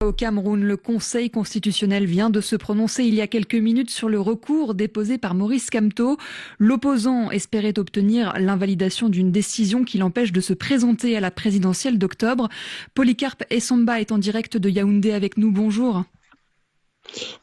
Au Cameroun, le Conseil constitutionnel vient de se prononcer il y a quelques minutes sur le recours déposé par Maurice Kamto. L'opposant espérait obtenir l'invalidation d'une décision qui l'empêche de se présenter à la présidentielle d'octobre. Polycarpe Essamba est en direct de Yaoundé avec nous. Bonjour.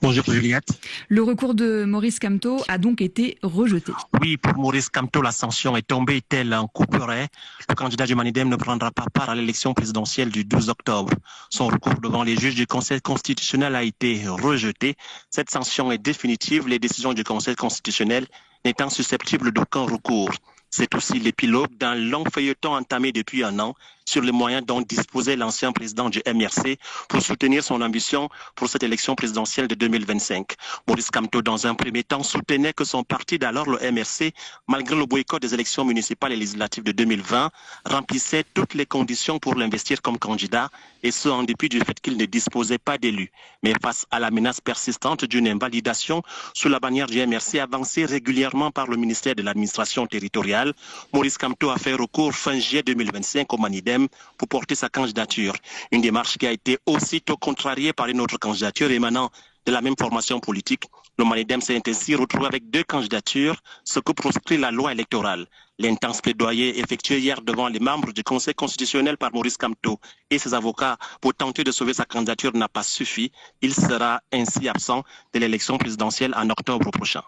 Bonjour Juliette. Le recours de Maurice Kamto a donc été rejeté. Oui, pour Maurice Kamto, la sanction est tombée tel un couperet. Le candidat du Manidem ne prendra pas part à l'élection présidentielle du 12 octobre. Son recours devant les juges du Conseil constitutionnel a été rejeté. Cette sanction est définitive, les décisions du Conseil constitutionnel n'étant susceptibles d'aucun recours. C'est aussi l'épilogue d'un long feuilleton entamé depuis un an sur les moyens dont disposait l'ancien président du MRC pour soutenir son ambition pour cette élection présidentielle de 2025. Maurice Kamto, dans un premier temps, soutenait que son parti d'alors, le MRC, malgré le boycott des élections municipales et législatives de 2020, remplissait toutes les conditions pour l'investir comme candidat, et ce en dépit du fait qu'il ne disposait pas d'élus. Mais face à la menace persistante d'une invalidation sous la bannière du MRC avancée régulièrement par le ministère de l'administration territoriale, Maurice Kamto a fait recours fin juillet 2025 au Manidem pour porter sa candidature. Une démarche qui a été aussitôt contrariée par une autre candidature émanant de la même formation politique. Le Manidem s'est ainsi retrouvé avec deux candidatures, ce que proscrit la loi électorale. L'intense plaidoyer effectué hier devant les membres du Conseil constitutionnel par Maurice Kamto et ses avocats pour tenter de sauver sa candidature n'a pas suffi. Il sera ainsi absent de l'élection présidentielle en octobre prochain.